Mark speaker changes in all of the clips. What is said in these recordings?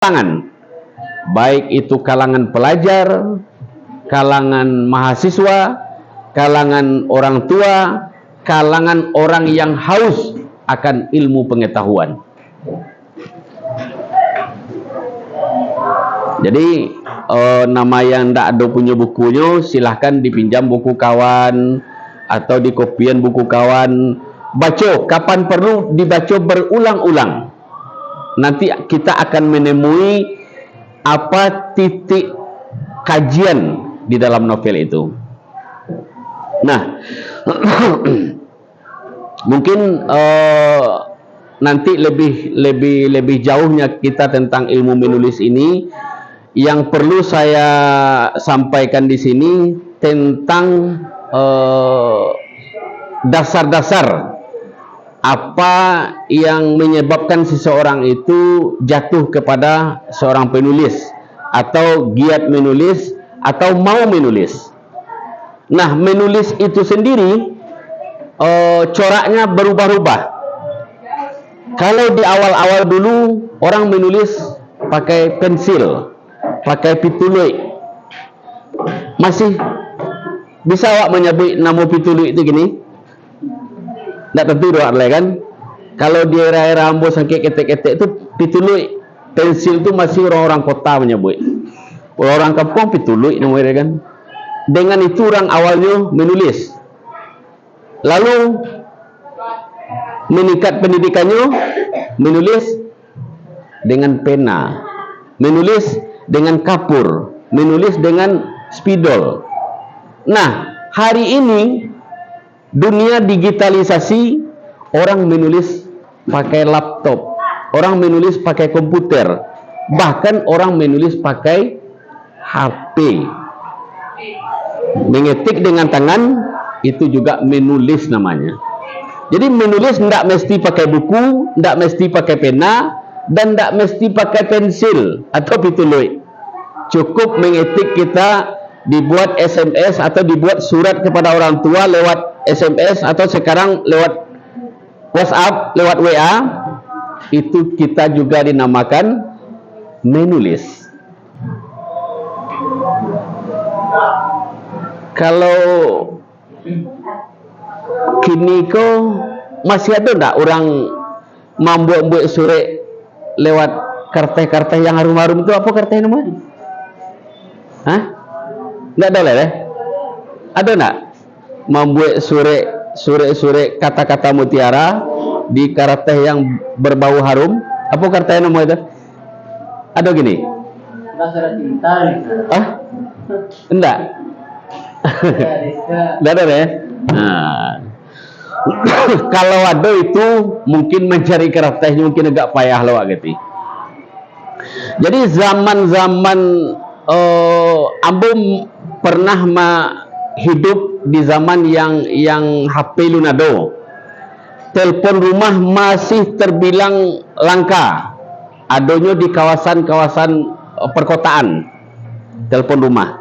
Speaker 1: kalangan, baik itu kalangan pelajar, kalangan mahasiswa, kalangan orang tua, kalangan orang yang haus akan ilmu pengetahuan. Jadi nama yang tidak ada punya bukunya, silahkan dipinjam buku kawan atau di kopian buku kawan. Baca kapan perlu, dibaca berulang-ulang. Nanti kita akan menemui apa titik kajian di dalam novel itu. Nah, mungkin nanti lebih jauhnya kita tentang ilmu menulis ini. Yang perlu saya sampaikan di sini tentang dasar-dasar apa yang menyebabkan seseorang itu jatuh kepada seorang penulis atau giat menulis atau mau menulis. Nah, menulis itu sendiri coraknya berubah-ubah. Kalau di awal-awal dulu orang menulis pakai pensil, pakai pitului, masih bisa awak menyebut nama pitului itu gini? Tidak tentu doa kan? Kalau di era-era ambo sakit ketek-ketek itu pitului, pensil itu masih orang-orang kota menyebut. Orang kampung pitului namanya kan? Dengan itu orang awalnya menulis. Lalu meningkat pendidikannya, menulis dengan pena, menulis dengan kapur, menulis dengan spidol. Nah, hari ini dunia digitalisasi, orang menulis pakai laptop, orang menulis pakai komputer, bahkan orang menulis pakai HP. Mengetik dengan tangan itu juga menulis namanya. Jadi menulis tidak mesti pakai buku, tidak mesti pakai pena, dan tidak mesti pakai pensil atau pitului. Cukup mengetik, kita dibuat SMS atau dibuat surat kepada orang tua lewat SMS atau sekarang lewat WhatsApp, lewat WA, itu kita juga dinamakan menulis. Kalau kini kok masih ada enggak orang membuat surat lewat kertas-kertas yang harum-harum itu, apa kertas namanya? Hah? Enggak ada lah. Ada enggak membuat surat kata-kata mutiara di kertas yang berbau harum? Apa kertas namanya itu? Ada gini?
Speaker 2: Surat cinta.
Speaker 1: Ah? Enggak. Enggak ada ya? Nah. Kalau ada itu mungkin mencari kertasnya mungkin agak payah loh gitu. Jadi zaman-zaman ambo pernah hidup di zaman yang HP lunado. Telepon rumah masih terbilang langka. Adanya di kawasan-kawasan perkotaan. Telepon rumah.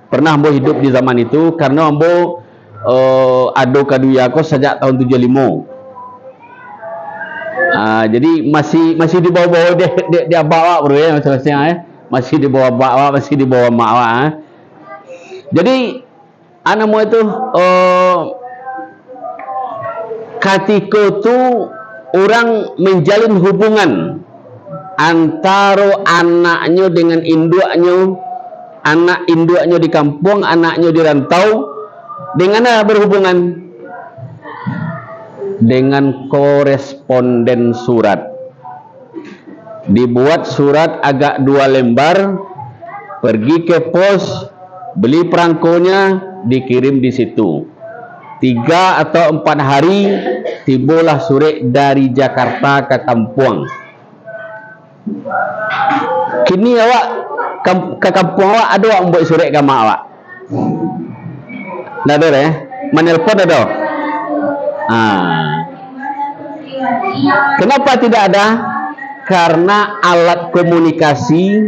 Speaker 1: Pernah ambo hidup di zaman itu karena ambo ado kaduyako sejak tahun 75. Jadi masih di bawah-bawah dia bawa bro ya, masih di bawah masih di bawah mak. Jadi anamu itu ketika itu orang menjalin hubungan antara anaknya dengan induknya, anak induknya di kampung, anaknya di rantau. Dengan apa berhubungan? Dengan koresponden surat. Dibuat surat agak 2 lembar, pergi ke pos, beli perangkonya, dikirim di situ. 3 atau 4 hari tibalah surat dari Jakarta ke kampung. Kini awak ke kampung awak ada awak buat surat ke mak awak? Nggak ada ya? Menelpon ada? Kenapa tidak ada? Karena alat komunikasi,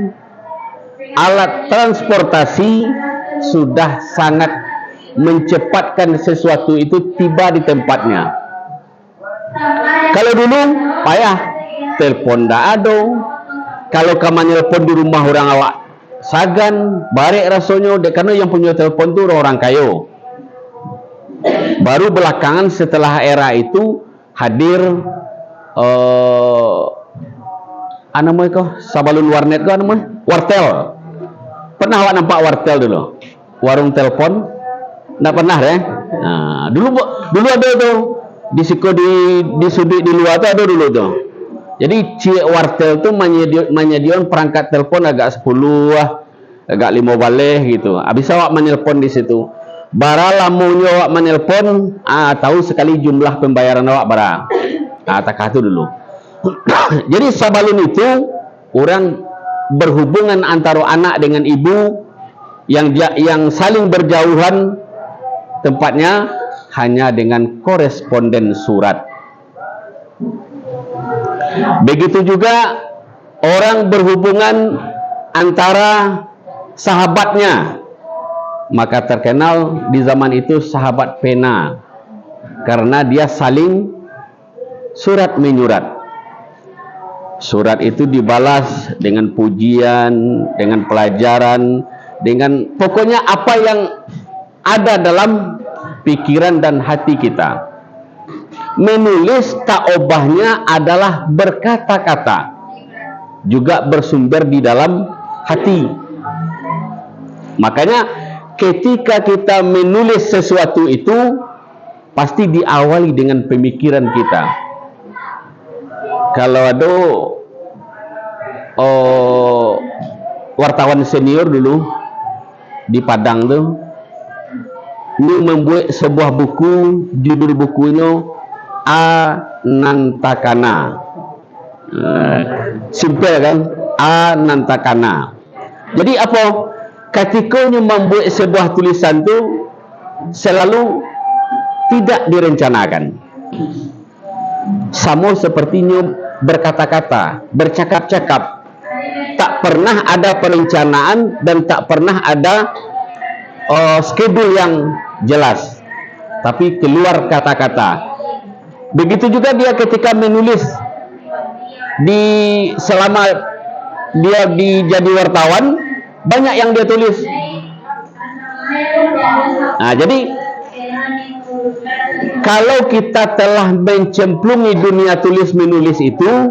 Speaker 1: alat transportasi sudah sangat mencepatkan sesuatu itu tiba di tempatnya. Kalau dulu payah, telepon tidak ada, kalau kamu nelpon di rumah orang awak sagan barek rasanya karena yang punya telepon tu orang kayo. Baru belakangan setelah era itu hadir apa namanya sabalun warnet ko namanya wartel. Pernah awak nampak wartel dulu? Warung telepon? Nggak pernah deh. Nah, dulu ada tuh di siko di sudut di luar tuh ada dulu tuh. Jadi cie wartel tuh menyediakan perangkat telepon agak 10 agak 5 balik gitu. Habis awak menelpon di situ. Bara lamunya awak menelpon, tahu sekali jumlah pembayaran awak bara. Tak itu dulu. Jadi sabalun itu orang berhubungan antara anak dengan ibu yang saling berjauhan tempatnya hanya dengan koresponden surat. Begitu juga orang berhubungan antara sahabatnya, maka terkenal di zaman itu sahabat pena karena dia saling surat menyurat. Surat itu dibalas dengan pujian, dengan pelajaran, dengan pokoknya apa yang ada dalam pikiran dan hati kita. Menulis tak obahnya adalah berkata-kata, juga bersumber di dalam hati. Makanya ketika kita menulis sesuatu itu pasti diawali dengan pemikiran kita. Kalau ada wartawan senior dulu di Padang tuh, ini membuat sebuah buku, judul bukunya Anantakana. Simple kan? Anantakana. Jadi apa? Ketika membuat sebuah tulisan itu selalu tidak direncanakan. Sama sepertinya berkata-kata, bercakap-cakap, tak pernah ada perencanaan dan tak pernah ada schedule yang jelas, tapi keluar kata-kata. Begitu juga dia ketika menulis selama dia jadi wartawan, banyak yang dia tulis. Nah, jadi kalau kita telah mencemplungi dunia tulis menulis itu,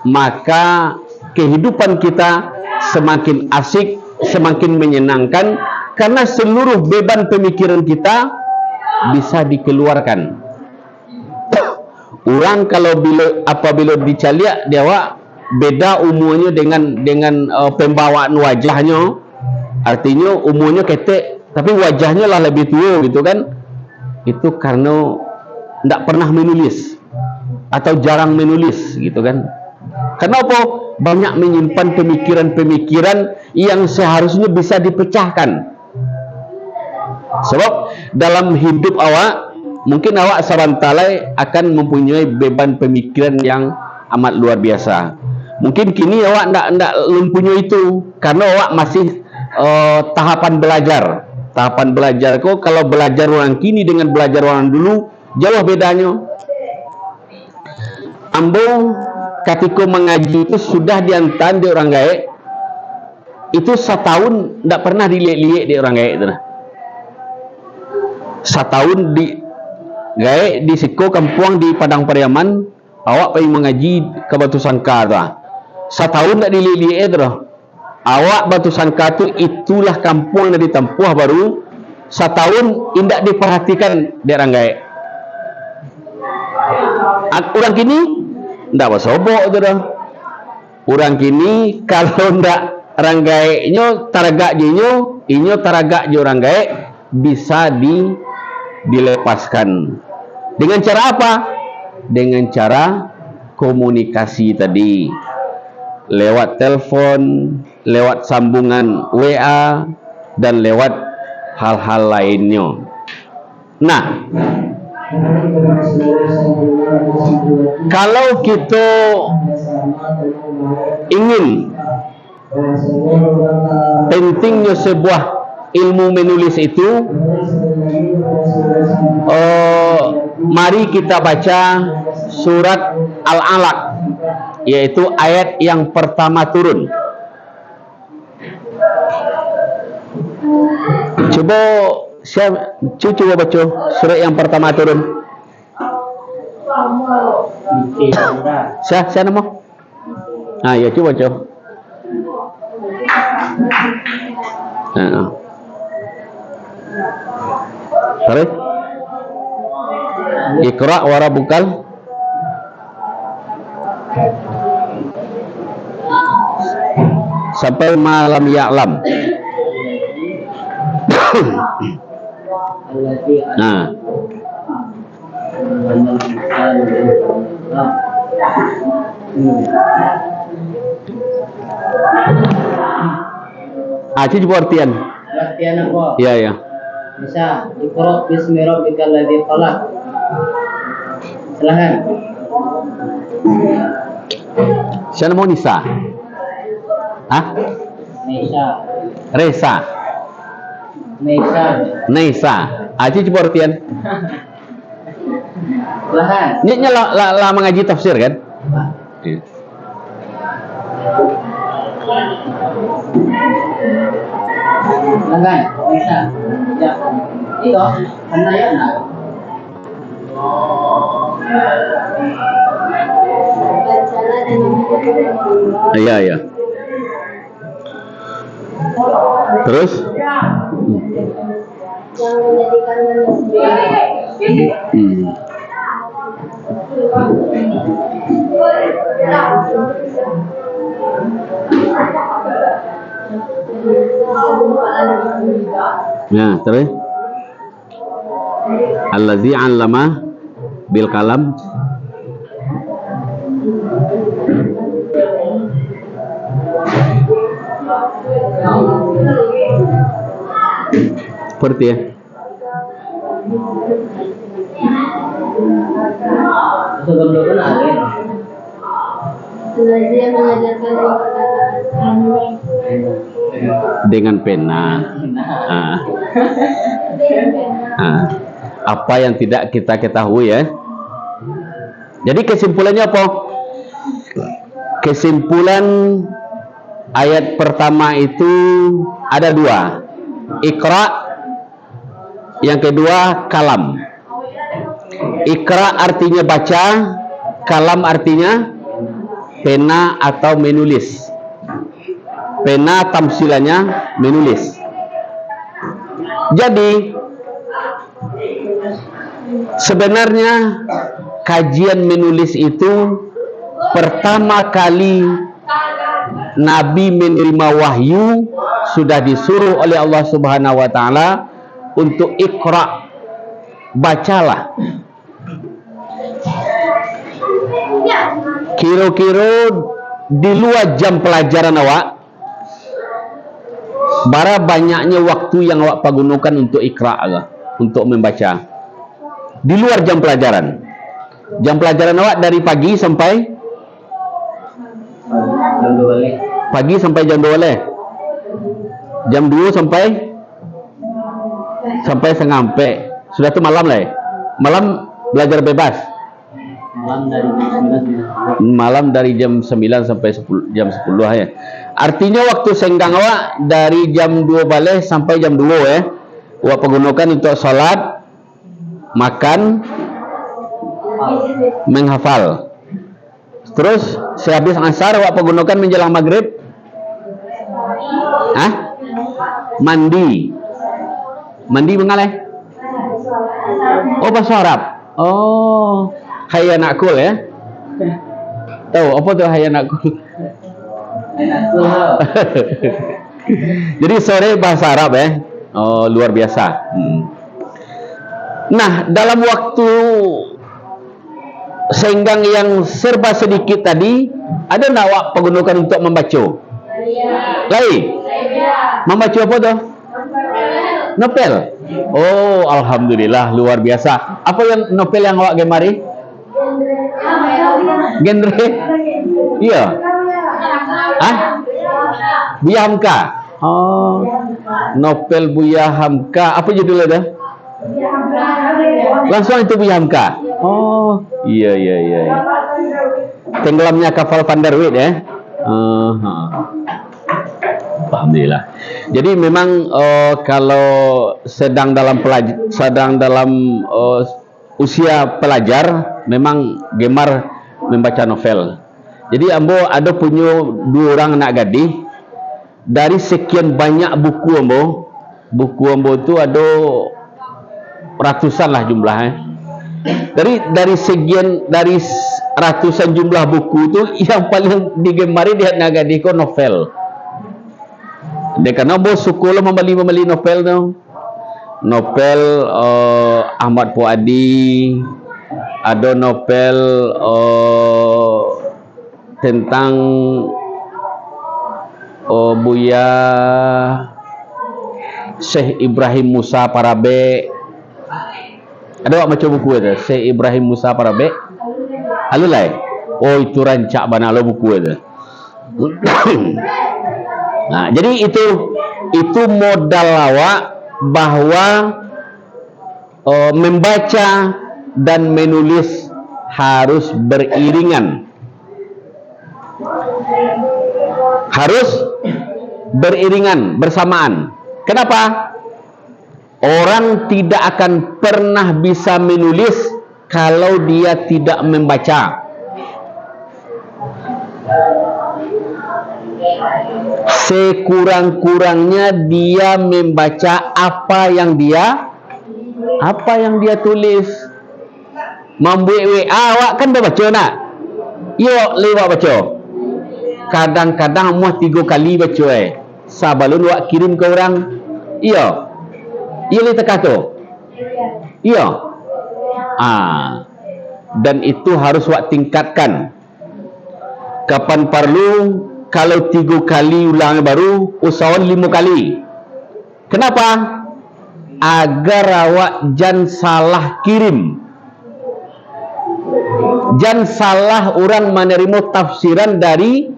Speaker 1: maka kehidupan kita semakin asik, semakin menyenangkan, karena seluruh beban pemikiran kita bisa dikeluarkan. Orang kalau apabila dicaliak dia beda umurnya dengan pembawaan wajahnya, artinya umurnya ketek tapi wajahnya lah lebih tua gitu kan. Itu karena tidak pernah menulis atau jarang menulis gitu kan. Kenapa? Banyak menyimpan pemikiran-pemikiran yang seharusnya bisa dipecahkan. Sebab dalam hidup awak, mungkin awak sabantalai akan mempunyai beban pemikiran yang amat luar biasa. Mungkin kini awak tidak mempunyai itu karena awak masih tahapan belajar. Tahapan belajar kok, kalau belajar orang kini dengan belajar orang dulu jauh bedanya. Ambo ketika mengaji itu sudah diantar di orang gaek itu setahun tidak pernah dilihat-lihat di orang gaek itu. Setahun di gaek di Siko Kampuang di Padang Pariaman, awak pergi mengaji ke Batu Sangka tu. Setahun tidak dilihat-lihat tu. Awak Batu Sangka tu itulah kampung yang ditempuh baru setahun tidak diperhatikan di orang gaek. Orang kini tidak bersobok tu dah. Orang kini kalau tidak orang gaeknya taragak jinyo, inyo taragak je orang gaek bisa dilepaskan. Dengan cara apa? Dengan cara komunikasi tadi. Lewat telepon, lewat sambungan WA, dan lewat hal-hal lainnya. Nah, kalau kita ingin pentingnya sebuah ilmu menulis itu, mari kita baca surat Al-Alaq. yaitu ayat yang pertama turun. Coba baca surat yang pertama turun. Siapa nama? Ya coba baca. Tarik. Iqra wa rabbukal sampai malam ya'lam. Aci coba artian.
Speaker 2: Artian apa?
Speaker 1: Ya.
Speaker 2: Bisa Iqra bismi rabbikal ladzi khalaq. Silakan.
Speaker 1: Siapa mau Nisa? Resa. Nisa. Aci coba artian.
Speaker 2: Silakan.
Speaker 1: Ini lah mengaji tafsir kan? Iya.
Speaker 2: Silakan. Bisa. Ya. Itu karena ya nak.
Speaker 1: Iya. Terus?
Speaker 3: Yang menjadikan manusia.
Speaker 1: Ya, terus? Allazi 'allama bil qalam. Seperti ya.
Speaker 2: Sebelum ada.
Speaker 3: Belajar mengajarkan perkataan
Speaker 1: dengan pena. Apa yang tidak kita ketahui ya. Jadi kesimpulannya apa? Kesimpulan ayat pertama itu ada dua. Iqra, yang kedua kalam. Iqra artinya baca, kalam artinya pena atau menulis. Pena tamsilannya menulis. Jadi sebenarnya kajian menulis itu pertama kali Nabi menerima wahyu sudah disuruh oleh Allah Subhanahu wa taala untuk Iqra, bacalah. Kira-kira di luar jam pelajaran awak, bara banyaknya waktu yang awak gunakan untuk Iqra, untuk membaca. Di luar jam pelajaran. Jam pelajaran awak dari pagi sampai jam 2. Jam 2 sampai sengampe. Sudah tu malam lah. Malam belajar bebas. Malam dari jam 9 sampai jam 10 ya. Artinya waktu senggang awak dari jam 2 balik sampai jam 2 ya. Awak pergunakan untuk salat, makan, menghafal. Terus sehabis asar awak pergunakan menjelang maghrib. Mandi mengalah. Oh, bahasa Arab. Oh, hayya nakul ya. Tahu apa tuh hayya nakul? Jadi sore bahasa Arab ya. Oh, luar biasa. Nah, dalam waktu senggang yang serba sedikit tadi, ada nak awak pergunakan untuk membaca? Lain. Membaca apa tuh? Novel. Oh, alhamdulillah, luar biasa. Apa yang novel yang awak gemari? Genre? Iya. Buya Hamka. Oh, novel Buya Hamka. Apa judulnya dah? Langsung itu Buya Hamka. Oh, iya. tenggelamnya kapal Van der Weyden ya. Alhamdulillah. Jadi memang kalau sedang dalam usia pelajar memang gemar membaca novel. Jadi ambo ada punya 2 orang anak gadis. Dari sekian banyak buku ambo itu ada ratusan lah jumlahnya. Dari ratusan jumlah buku itu yang paling digemari di anak gadis ko novel. Dia karena bos sekolah membeli novel tu. Novel Ahmad Puadi, ada novel tentang Buya Syekh Ibrahim Musa Parabe. Ada macam buku itu, Syekh Ibrahim Musa Parabe. Alulai. Oh itu rancak bana lo buku itu. Nah, jadi itu modal awak bahwa membaca dan menulis harus beriringan. Harus beriringan, bersamaan. Kenapa? Orang tidak akan pernah bisa menulis kalau dia tidak membaca. Sekurang-kurangnya dia membaca apa yang dia tulis. Membuat WA awak kan dah baca nak? Yo lewat baca. Kadang-kadang muah 3 kali baca Sabalun awak kirim ke orang. Iya. Iya li teka tu. Iya. Dan itu harus awak tingkatkan. Kapan perlu, kalau 3 kali ulang baru, usahawan 5 kali. Kenapa? Agar awak jangan salah kirim. Jangan salah orang menerima tafsiran dari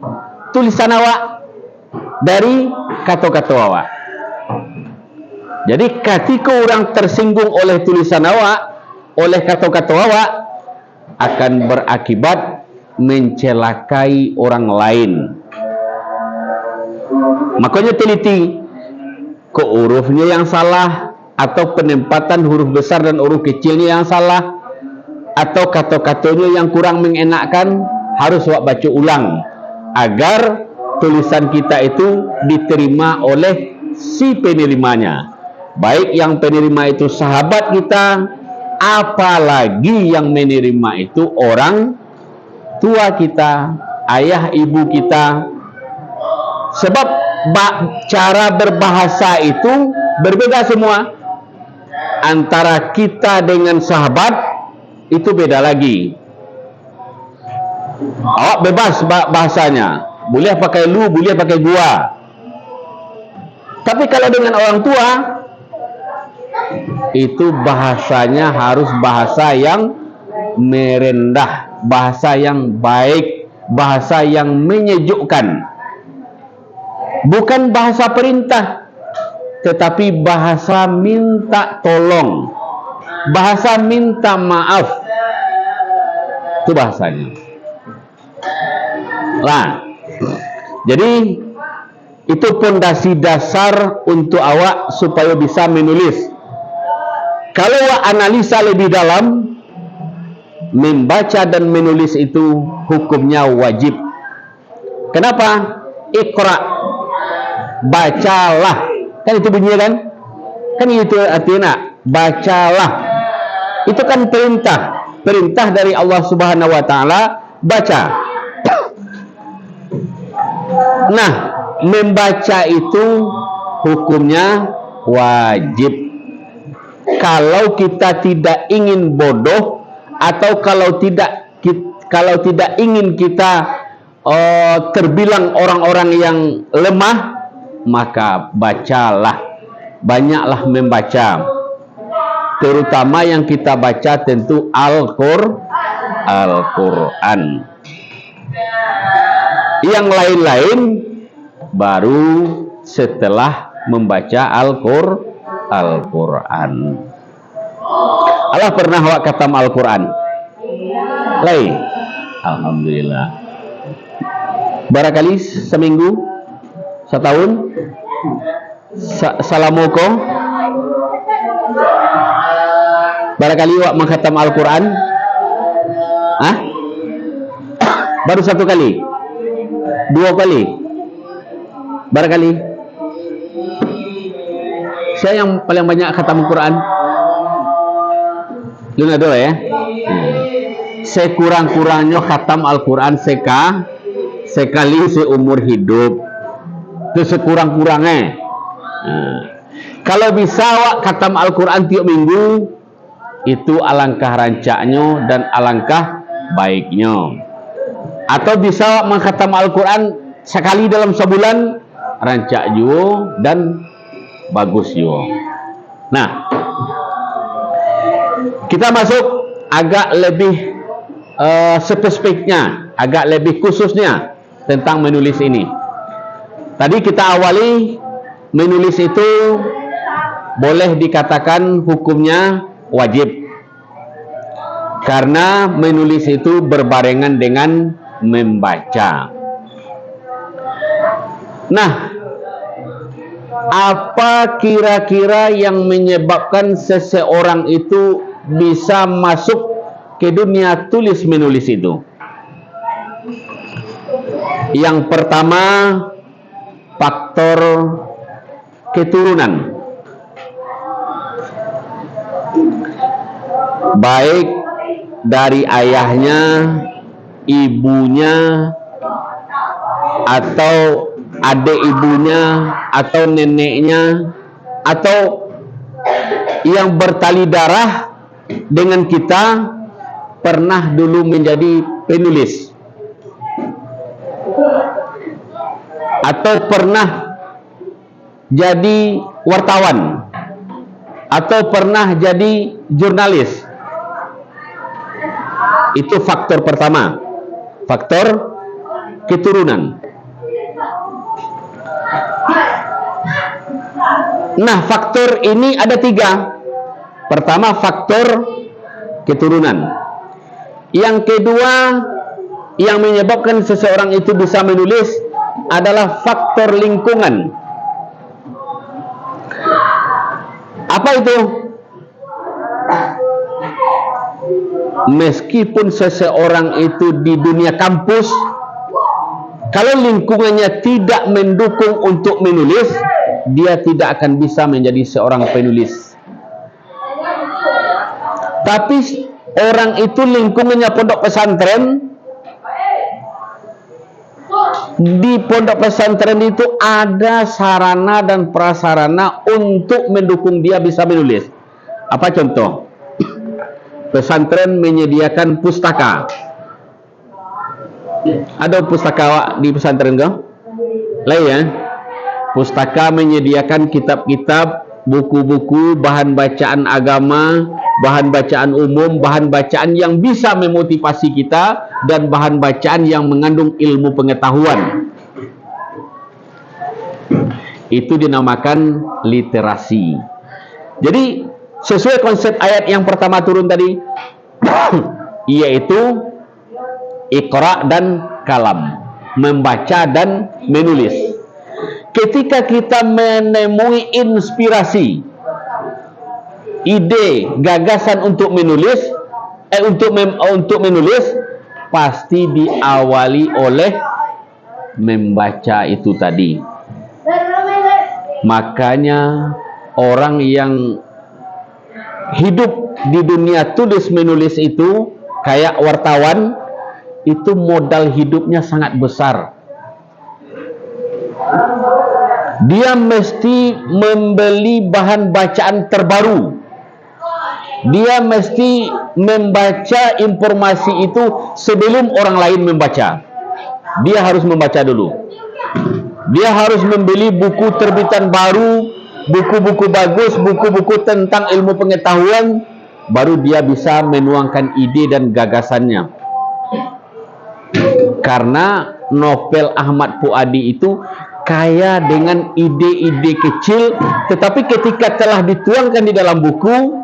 Speaker 1: tulisan awak, dari kata-kata awak. Jadi ketika orang tersinggung oleh tulisan awak, oleh kata-kata awak, akan berakibat mencelakai orang lain. Makanya teliti ke hurufnya yang salah, atau penempatan huruf besar dan huruf kecilnya yang salah, atau kata-katanya yang kurang mengenakkan, harus awak baca ulang agar tulisan kita itu diterima oleh si penerimanya. Baik yang penerima itu sahabat kita, apalagi yang menerima itu orang tua kita, ayah ibu kita. Sebab cara berbahasa itu berbeda semua. Antara kita dengan sahabat itu beda lagi. Awak bebas bahasanya, boleh pakai lu, boleh pakai gua. Tapi kalau dengan orang tua, itu bahasanya harus bahasa yang merendah, bahasa yang baik, bahasa yang menyejukkan. Bukan bahasa perintah, tetapi bahasa minta tolong, bahasa minta maaf. Itu bahasanya. Nah, jadi itu pondasi dasar untuk awak supaya bisa menulis. Kalau awak analisa lebih dalam, membaca dan menulis itu hukumnya wajib. Kenapa? Iqra, bacalah. Kan itu bunyinya kan? Kan itu artinya bacalah. Itu kan perintah dari Allah Subhanahu wa taala, baca. Nah, membaca itu hukumnya wajib. Kalau kita tidak ingin bodoh, atau kalau tidak ingin kita terbilang orang-orang yang lemah, maka bacalah, banyaklah membaca. Terutama yang kita baca tentu Al-Quran. Yang lain-lain baru setelah membaca Al-Quran. Allah pernah awak khatam Al-Quran? Lain. Alhamdulillah. Barangkali seminggu, setahun, salamoko. Barangkali wak mengkhatam Al-Quran. Hah? Baru 1 kali, 2 kali. Barangkali. Saya yang paling banyak khatam Al-Quran. Luna dulu ya. Sekurang-kurangnya khatam Al-Quran sekali seumur hidup. Itu sekurang-kurangnya. Kalau bisa wak khatam Al-Quran tiap minggu, itu alangkah rancaknya dan alangkah baiknya. Atau bisa wak mengkhatam Al-Quran sekali dalam sebulan, rancak juga dan bagus juga. Nah, kita masuk agak lebih spesifiknya, agak lebih khususnya tentang menulis ini. Tadi kita awali, menulis itu boleh dikatakan hukumnya wajib, karena menulis itu berbarengan dengan membaca. Nah, apa kira-kira yang menyebabkan seseorang itu bisa masuk ke dunia tulis menulis itu? Yang pertama, faktor keturunan. Baik dari ayahnya, ibunya, atau adik ibunya, atau neneknya, atau yang bertali darah dengan kita pernah dulu menjadi penulis, atau pernah jadi wartawan, atau pernah jadi jurnalis. Itu faktor pertama, faktor keturunan. Nah, faktor ini ada 3. Pertama, faktor keturunan. Yang kedua, yang menyebabkan seseorang itu bisa menulis adalah faktor lingkungan. Apa itu? Meskipun seseorang itu di dunia kampus, kalau lingkungannya tidak mendukung untuk menulis, dia tidak akan bisa menjadi seorang penulis. Tapi orang itu lingkungannya pondok pesantren, di pondok pesantren itu ada sarana dan prasarana untuk mendukung dia bisa menulis. Apa contoh? Pesantren menyediakan pustaka. Ada pustaka di pesantren kau? Lain ya? Pustaka menyediakan kitab-kitab, buku-buku, bahan bacaan agama, bahan bacaan umum, bahan bacaan yang bisa memotivasi kita, dan bahan bacaan yang mengandung ilmu pengetahuan. Itu dinamakan literasi. Jadi sesuai konsep ayat yang pertama turun tadi, yaitu Iqra dan kalam, membaca dan menulis. Ketika kita menemui inspirasi, ide, gagasan untuk menulis, untuk menulis, pasti diawali oleh membaca itu tadi. Makanya orang yang hidup di dunia tulis menulis itu kayak wartawan, itu modal hidupnya sangat besar. Dia mesti membeli bahan bacaan terbaru. Dia mesti membaca informasi itu sebelum orang lain membaca. Dia harus membaca dulu. Dia harus membeli buku terbitan baru, buku-buku bagus, buku-buku tentang ilmu pengetahuan, baru dia bisa menuangkan ide dan gagasannya. Karena novel Ahmad Fuadi itu kaya dengan ide-ide kecil, tetapi ketika telah dituangkan di dalam buku,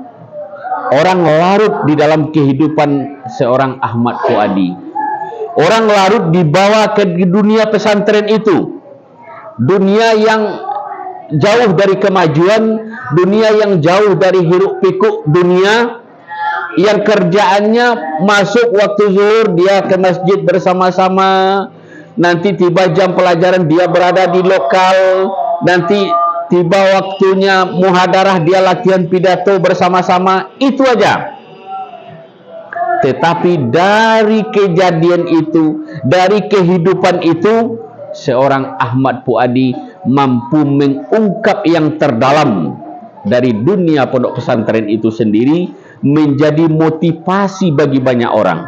Speaker 1: orang larut di dalam kehidupan seorang Ahmad Fuadi. Orang larut dibawa ke dunia pesantren itu, dunia yang jauh dari kemajuan, dunia yang jauh dari hiruk pikuk dunia, yang kerjaannya masuk waktu zuhur dia ke masjid bersama-sama, nanti tiba jam pelajaran dia berada di lokal, nanti tiba waktunya muhadarah dia latihan pidato bersama-sama, itu aja. Tetapi dari kejadian itu, dari kehidupan itu, seorang Ahmad Puadi mampu mengungkap yang terdalam dari dunia pondok pesantren itu sendiri, menjadi motivasi bagi banyak orang.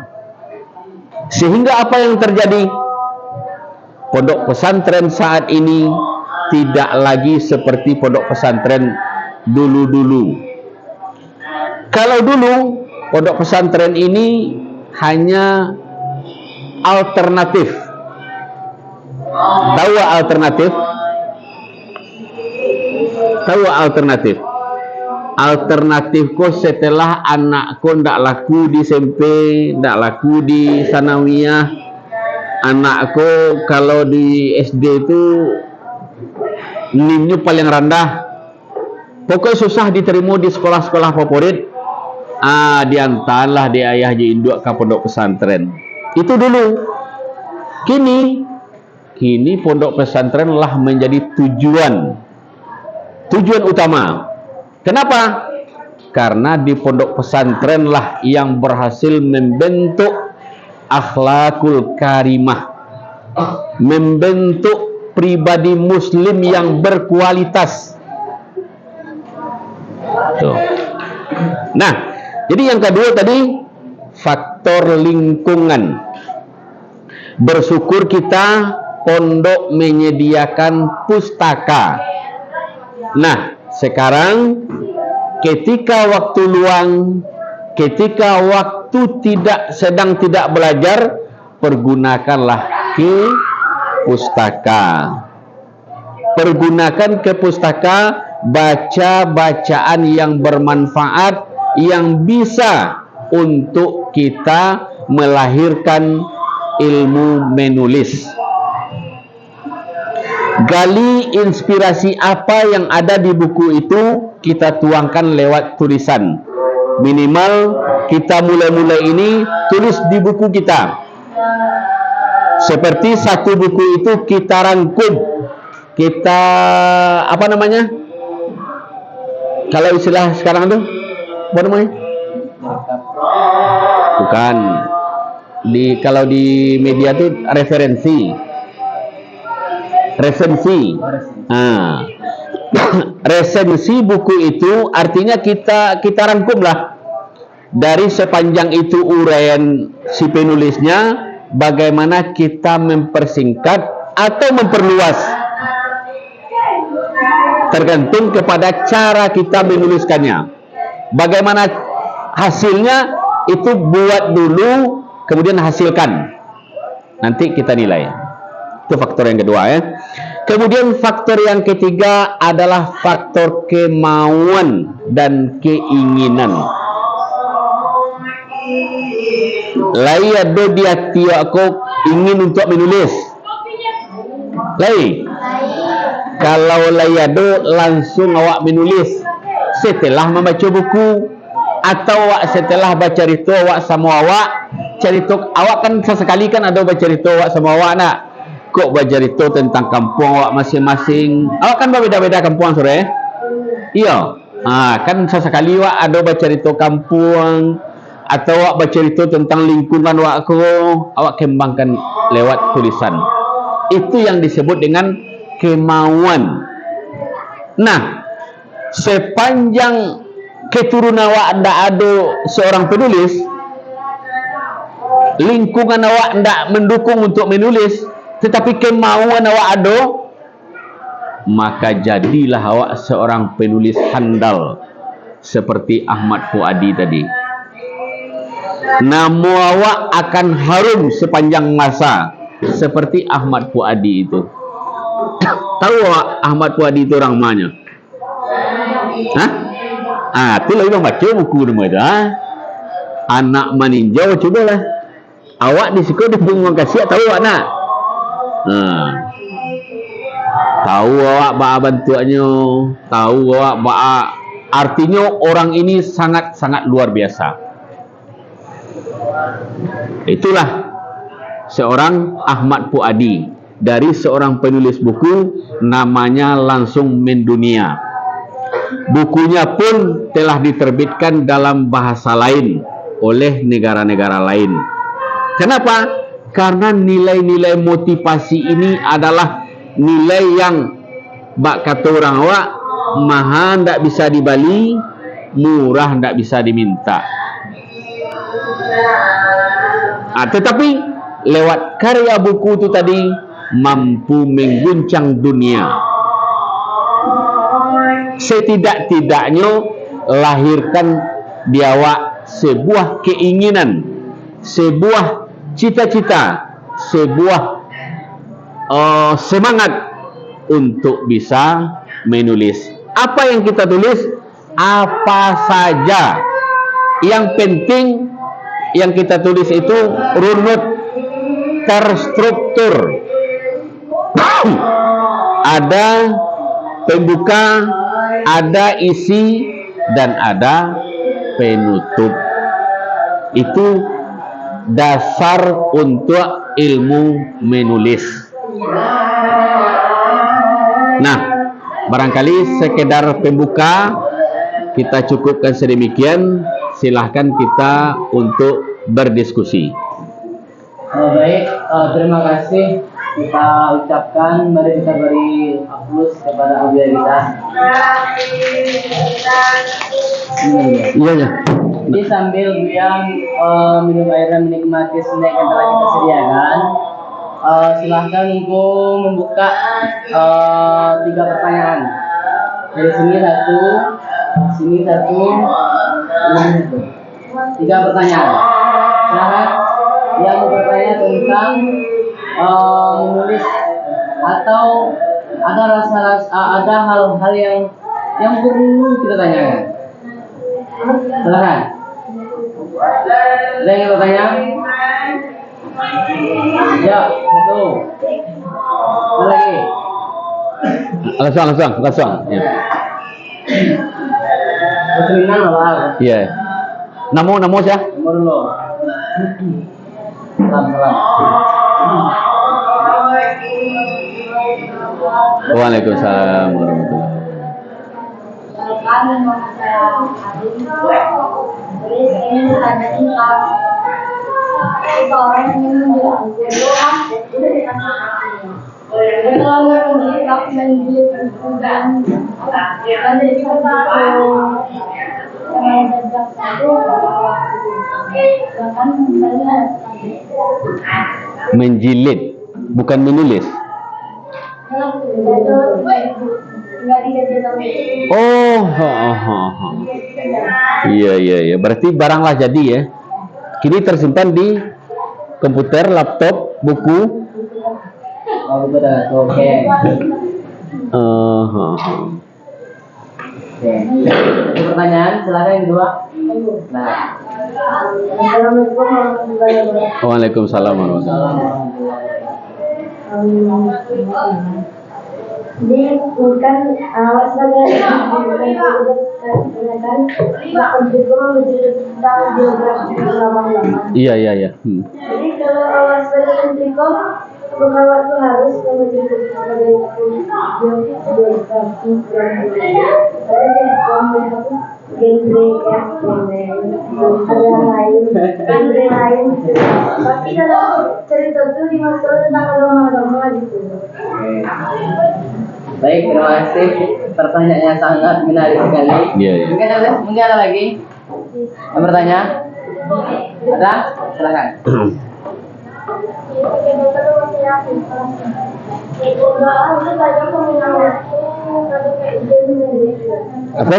Speaker 1: Sehingga apa yang terjadi? Pondok pesantren saat ini tidak lagi seperti pondok pesantren dulu-dulu. Kalau dulu pondok pesantren ini hanya alternatif. Tahu alternatif? Tahu alternatif? Alternatifku setelah anakku ndak laku di SMP, ndak laku di sanawiyah, anakku kalau di SD itu NIM-nya paling rendah, pokoknya susah diterima di sekolah-sekolah favorit. Diantarlah di ayah je induk ke pondok pesantren. Itu dulu. Kini pondok pesantren lah menjadi tujuan utama. Kenapa? Karena di pondok pesantren lah yang berhasil membentuk akhlakul karimah, membentuk pribadi muslim yang berkualitas. Tuh. Nah, jadi yang kedua tadi faktor lingkungan. Bersyukur kita pondok menyediakan pustaka. Nah, sekarang ketika waktu luang, ketika waktu sedang tidak belajar, pergunakanlah ke pustaka. Pergunakan ke pustaka, baca bacaan yang bermanfaat, yang bisa untuk kita melahirkan ilmu menulis. Gali inspirasi apa yang ada di buku itu, kita tuangkan lewat tulisan. Minimal kita mulai-mulai ini tulis di buku kita. Seperti satu buku itu kita rangkum, kita apa namanya? Kalau istilah sekarang tuh apa namanya? Bukan. Kalau di media tuh resensi. Resensi buku itu artinya kita rangkumlah dari sepanjang itu uraian si penulisnya, bagaimana kita mempersingkat atau memperluas, tergantung kepada cara kita menuliskannya. Bagaimana hasilnya itu buat dulu, kemudian hasilkan, nanti kita nilai. Itu faktor yang kedua ya. Kemudian faktor yang ketiga adalah faktor kemauan dan keinginan. Layado dia aku ingin untuk menulis. Kalau layado langsung awak menulis setelah membaca buku, atau awak setelah baca cerita awak sama awak cerita awak kan sesekali kan ada baca cerita awak sama awak nak. Kok baca cerita tentang kampung awak masing-masing. Awak kan berbeda-beda kampung sore. Iya. Kan sesekali awak ada baca cerita kampung, atau awak baca cerita tentang lingkungan awak kembangkan lewat tulisan. Itu yang disebut dengan kemauan. Nah, sepanjang keturunan awak ndak ada seorang penulis, lingkungan awak ndak mendukung untuk menulis, tetapi kemauan awak ada, maka jadilah awak seorang penulis handal seperti Ahmad Puadi tadi. Nama awak akan harum sepanjang masa seperti Ahmad Puadi itu. Tahu Ahmad Puadi itu orang mana? Itu lagi baca buku nama itu. Anak meninjau, cobalah. Awak di situ dibungong kasih tahu awak nak. Tahu awak ba bantuannya, tahu awak ba artinya orang ini sangat luar biasa. Itulah seorang Ahmad Puadi, dari seorang penulis buku namanya langsung mendunia. Bukunya pun telah diterbitkan dalam bahasa lain oleh negara-negara lain. Kenapa? Karena nilai-nilai motivasi ini adalah nilai yang bak kata orang awak mahal ndak bisa dibali, murah ndak bisa diminta. Tetapi lewat karya buku itu tadi mampu mengguncang dunia. Setidak-tidaknya lahirkan di awak sebuah keinginan, sebuah cita-cita, sebuah semangat untuk bisa menulis. Apa yang kita tulis? Apa saja. Yang penting yang kita tulis itu runut, terstruktur. Ada pembuka, ada isi, dan ada penutup. Itu dasar untuk ilmu menulis. Nah, barangkali sekedar pembuka kita cukupkan sedemikian. Silahkan kita untuk berdiskusi.
Speaker 2: Baik, terima kasih kita ucapkan. Mari kita beri aplaus kepada audio kita.
Speaker 1: Iya ya.
Speaker 2: Jadi sambil Biang minum air dan menikmati snack yang telah kita sediakan, silahkan untuk membuka 3 pertanyaan. Dari sini satu, sini satu, ini satu. 3 pertanyaan. Silahkan yang mau bertanya tentang menulis atau ada hal-hal yang perlu kita tanyakan. Silahkan. Ada yang bertanya? Ya, satu. Ada lagi?
Speaker 1: Langsung. Ya.
Speaker 2: Pertanyaan apa?
Speaker 1: Iya. Namo siapa?
Speaker 2: Nomor dulu. Salam.
Speaker 1: Waalaikumsalam warahmatullahi.
Speaker 3: Kami ingin bertanya tentang seorang yang menjual kalau menulis dan dari kata
Speaker 1: menjilid, bukan menulis. Oh, iya. Berarti baranglah jadi ya. Kini tersimpan di komputer, laptop, buku.
Speaker 2: Oh, betul. Oke. Oke. Pertanyaan, silakan yang kedua. Nah.
Speaker 1: Waalaikumsalam warahmatullahi
Speaker 3: Jadi bukan sebagai bahkan juga menjadi tentang biografi lama-lama.
Speaker 1: Iya.
Speaker 3: Jadi kalau sebagai pentrikom, bukan waktu harus menjadi sebagai biografi genre lain. Tapi dalam cerita itu dimaksud tentang agama gitu.
Speaker 2: Baik, terima kasih. Pertanyaannya sangat menarik sekali.
Speaker 1: Iya.
Speaker 2: Mungkin ada lagi yang bertanya? Ada? Silakan.
Speaker 1: Apa?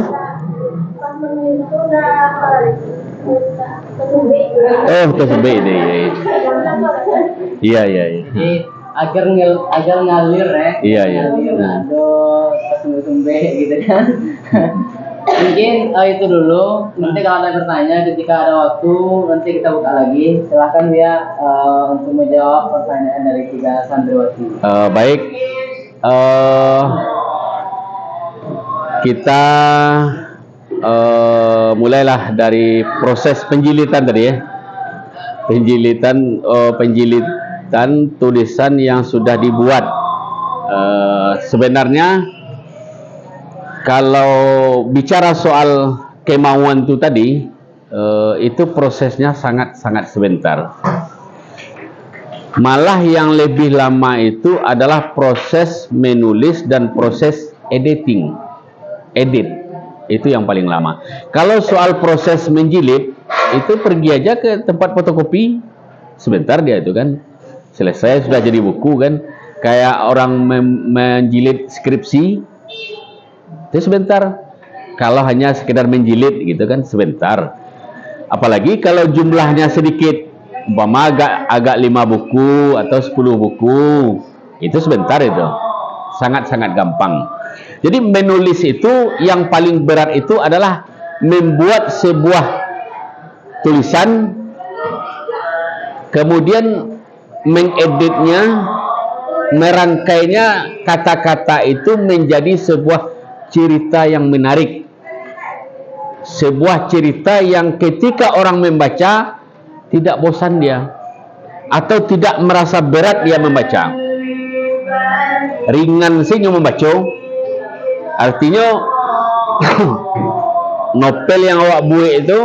Speaker 1: Oh, kesebut deh. Iya.
Speaker 2: Jadi agar ngalir ya.
Speaker 1: Iya.
Speaker 2: Ngalir, aduh, kesumbe-sumbe gitu kan. Mungkin itu dulu. Nanti kalau ada bertanya ketika ada waktu nanti kita buka lagi. Silahkan ya untuk menjawab pertanyaan dari tiga santriwati.
Speaker 1: Baik, kita mulailah dari proses penjilitan tadi ya. Penjilitan tulisan yang sudah dibuat. Sebenarnya kalau bicara soal kemauan itu tadi, itu prosesnya sangat sebentar. Malah yang lebih lama itu adalah proses menulis dan proses editing. Edit itu yang paling lama. Kalau soal proses menjilid, itu pergi aja ke tempat fotokopi, sebentar dia itu kan selesai, sudah jadi buku kan. Kayak orang menjilid skripsi, itu sebentar. Kalau hanya sekedar menjilid gitu kan sebentar. Apalagi kalau jumlahnya sedikit, umpama agak 5 buku atau 10 buku, itu sebentar itu. Sangat gampang. Jadi menulis itu yang paling berat itu adalah membuat sebuah tulisan, kemudian mengeditnya, merangkainya kata-kata itu menjadi sebuah cerita yang menarik, sebuah cerita yang ketika orang membaca tidak bosan dia atau tidak merasa berat dia membaca, ringan saja membaca. Artinya novel yang awak buat itu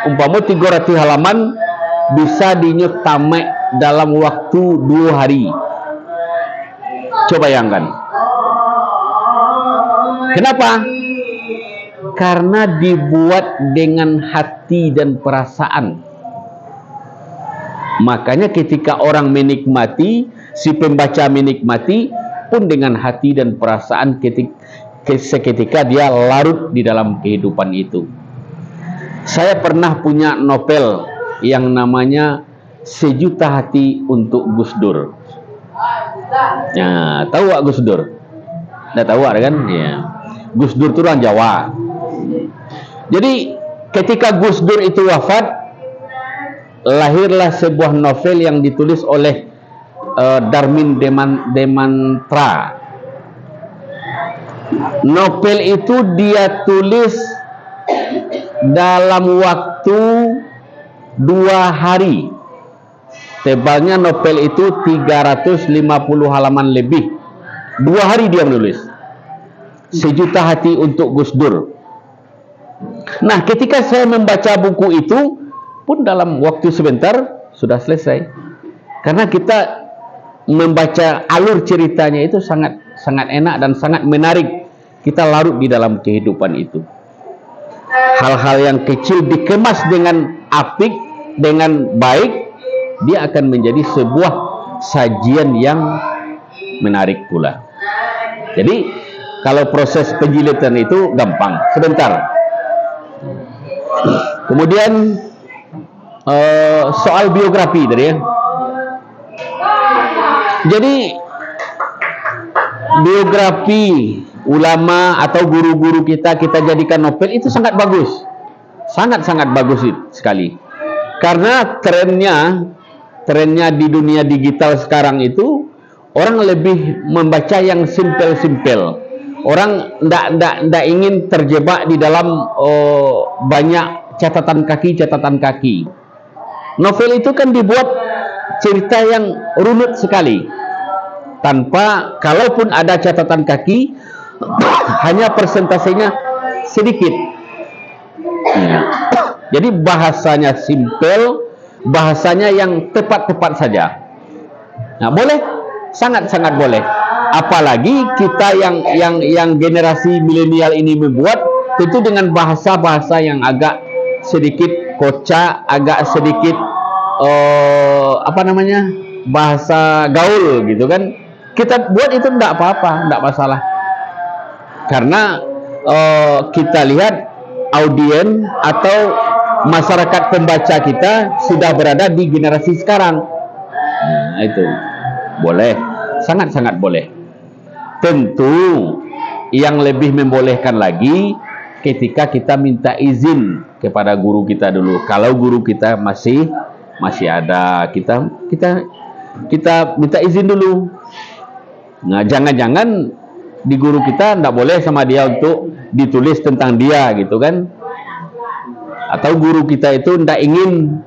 Speaker 1: umpama 300 halaman bisa dinyut tamat dalam waktu 2 hari. Coba bayangkan. Kenapa? Karena dibuat dengan hati dan perasaan. Makanya ketika orang menikmati, si pembaca menikmati pun dengan hati dan perasaan, seketika dia larut di dalam kehidupan itu. Saya pernah punya novel yang namanya Sejuta Hati untuk Gus Dur. Nah, tahu gak Gus Dur? Nggak tahu kan? Ya. Gus Dur itu orang Jawa. Jadi ketika Gus Dur itu wafat, lahirlah sebuah novel yang ditulis oleh Darmin Demantra. Novel itu dia tulis dalam waktu 2 hari. Tebalnya novel itu 350 halaman lebih. 2 hari dia menulis Sejuta Hati untuk Gus Dur. Nah, ketika saya membaca buku itu pun dalam waktu sebentar sudah selesai. Karena kita membaca alur ceritanya itu sangat enak dan sangat menarik. Kita larut di dalam kehidupan itu. Hal-hal yang kecil dikemas dengan apik, dengan baik, dia akan menjadi sebuah sajian yang menarik pula. Jadi kalau proses penjilitan itu gampang, sebentar. Kemudian soal biografi tadi ya. Jadi biografi ulama atau guru-guru kita jadikan novel itu sangat bagus, sangat bagus sekali. Karena trennya di dunia digital sekarang itu orang lebih membaca yang simple. Orang ndak ingin terjebak di dalam banyak catatan kaki. Novel itu kan dibuat cerita yang runut sekali. Tanpa, kalaupun ada catatan kaki, hanya persentasenya sedikit. Ya. Jadi bahasanya simple, bahasanya yang tepat saja. Nah, boleh, sangat boleh. Apalagi kita yang generasi milenial ini membuat, tentu dengan bahasa yang agak sedikit kocak, agak sedikit bahasa gaul gitu kan. Kita buat itu enggak apa-apa, enggak masalah. Karena kita lihat audien atau masyarakat pembaca kita sudah berada di generasi sekarang. Nah, itu boleh, sangat boleh. Tentu yang lebih membolehkan lagi ketika kita minta izin kepada guru kita dulu. Kalau guru kita masih ada, kita minta izin dulu. Nah, jangan-jangan di guru kita tidak boleh sama dia untuk ditulis tentang dia gitu kan? Atau guru kita itu tidak ingin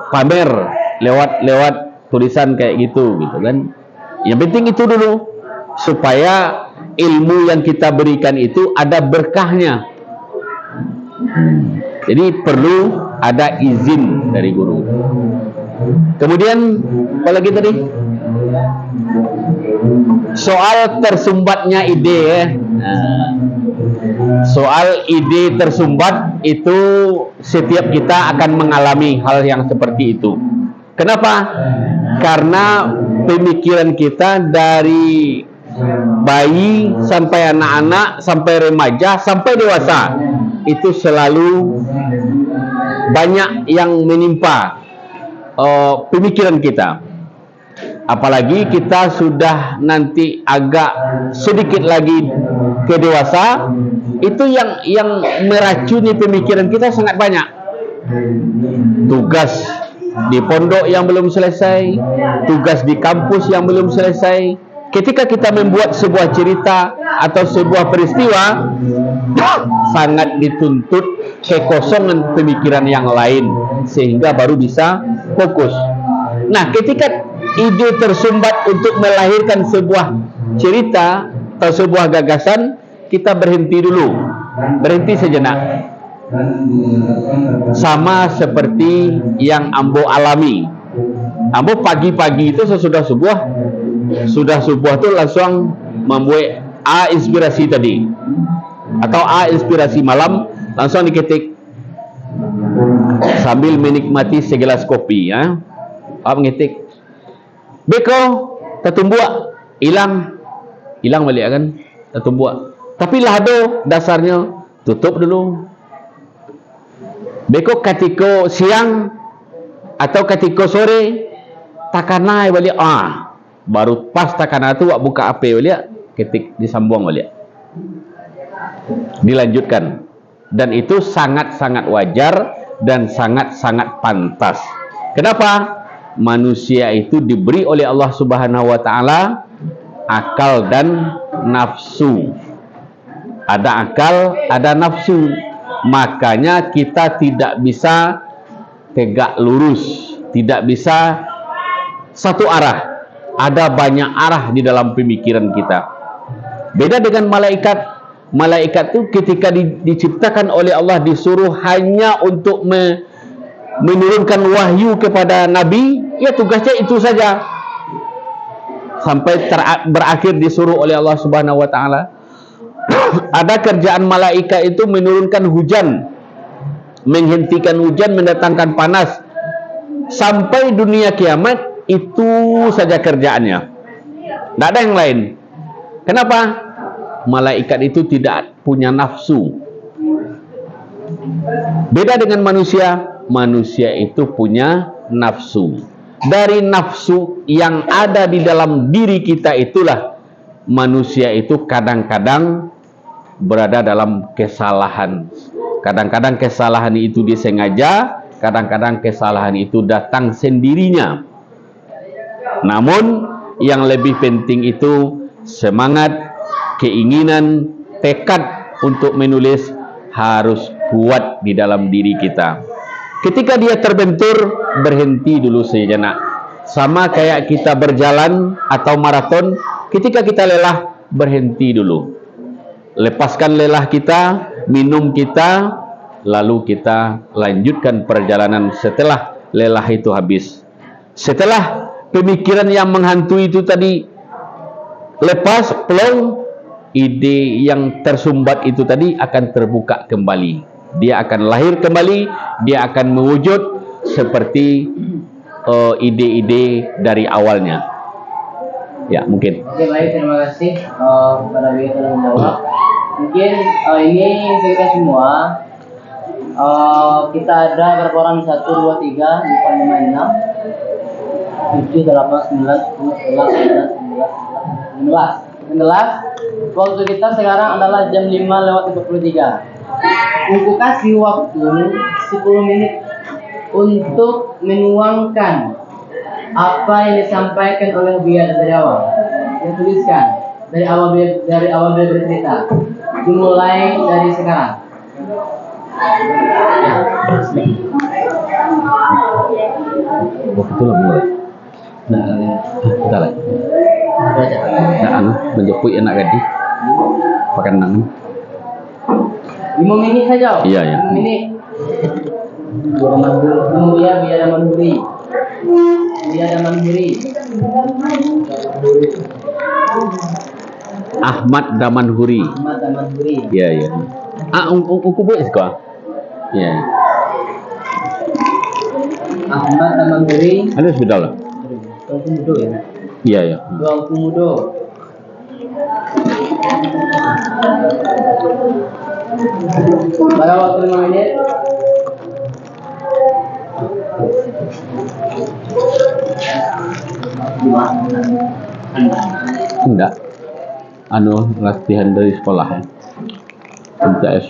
Speaker 1: pamer lewat tulisan kayak gitu kan? Yang penting itu dulu, supaya ilmu yang kita berikan itu ada berkahnya. Jadi perlu ada izin dari guru. Kemudian apa lagi tadi? Soal tersumbatnya ide ya. Nah, soal ide tersumbat itu setiap kita akan mengalami hal yang seperti itu. Kenapa? Karena pemikiran kita dari bayi sampai anak-anak, sampai remaja, sampai dewasa, itu selalu banyak yang menimpa pemikiran kita. Apalagi kita sudah nanti agak sedikit lagi ke dewasa, itu yang meracuni pemikiran kita sangat banyak. Tugas di pondok yang belum selesai, tugas di kampus yang belum selesai. Ketika kita membuat sebuah cerita atau sebuah peristiwa, sangat dituntut kekosongan pemikiran yang lain, sehingga baru bisa fokus. Nah, ketika ide tersumbat untuk melahirkan sebuah cerita atau sebuah gagasan, kita berhenti dulu, berhenti sejenak. Sama seperti yang Ambo alami. Ambo pagi-pagi itu sesudah subuh itu langsung membuat inspirasi tadi, atau inspirasi malam, langsung diketik sambil menikmati segelas kopi ya. Ngetik beko tertumbuak hilang balik kan, tertumbuak, tapi lado dasarnya tutup dulu. Beko katiko siang atau katiko sore takanai balik, baru pas takana tu buka HP balik, ketik disambung balik, dilanjutkan. Dan itu sangat-sangat wajar dan sangat-sangat pantas. Kenapa? Manusia itu diberi oleh Allah Subhanahu wa taala akal dan nafsu. Ada akal, ada nafsu. Makanya kita tidak bisa tegak lurus, tidak bisa satu arah. Ada banyak arah di dalam pemikiran kita. Beda dengan malaikat. Malaikat itu ketika diciptakan oleh Allah disuruh hanya untuk menurunkan wahyu kepada Nabi, ya tugasnya itu saja. Sampai berakhir disuruh oleh Allah Subhanahu wa taala. Ada kerjaan malaikat itu menurunkan hujan, menghentikan hujan, mendatangkan panas. Sampai dunia kiamat, itu saja kerjaannya. Tidak ada yang lain. Kenapa? Malaikat itu tidak punya nafsu. Beda dengan manusia. Manusia itu punya nafsu. Dari nafsu yang ada di dalam diri kita itulah manusia itu kadang-kadang berada dalam kesalahan. Kadang-kadang kesalahan itu disengaja, kadang-kadang kesalahan itu datang sendirinya. Namun yang lebih penting itu semangat, keinginan, tekad untuk menulis harus kuat di dalam diri kita. Ketika dia terbentur, berhenti dulu sejenak. Sama kayak kita berjalan atau maraton, ketika kita lelah, berhenti dulu. Lepaskan lelah kita, minum kita, lalu kita lanjutkan perjalanan setelah lelah itu habis. Setelah pemikiran yang menghantui itu tadi lepas, plong, ide yang tersumbat itu tadi akan terbuka kembali. Dia akan lahir kembali, dia akan mewujud seperti ide-ide dari awalnya. Ya, mungkin.
Speaker 2: Oke, baik, terima kasih kepada Bia telah menjawab. Mungkin ini untuk kita semua. Kita ada berapa orang? 1, 2, 3, 4, 5, 6, 7, 8, 9, 10, 11, 12, 13, 14, 15. 11. Waktu kita sekarang adalah jam 5:43. Aku kasih waktu 10 menit untuk menuangkan apa yang disampaikan oleh Buya dari awal. Yang tuliskan dari awal Buya bercerita. Dimulai dari sekarang. Ya.
Speaker 1: Waktu lah mulai. Kita lah. Menjepui anak gadis. Pakai nang.
Speaker 2: 5 menit saja.
Speaker 1: Iya, iya.
Speaker 2: 5 menit. Biar Damanhuri.
Speaker 1: Ahmad Damanhuri. Iya, iya. Aku buat sekolah. Iya.
Speaker 2: Ahmad Damanhuri.
Speaker 1: Ada sudah lah.
Speaker 2: Tuangku Mudo ya.
Speaker 1: Iya, iya.
Speaker 2: Tuangku Mudo. Pada waktu 5 menit.
Speaker 1: Enggak. Latihan dari sekolah ya. MTS.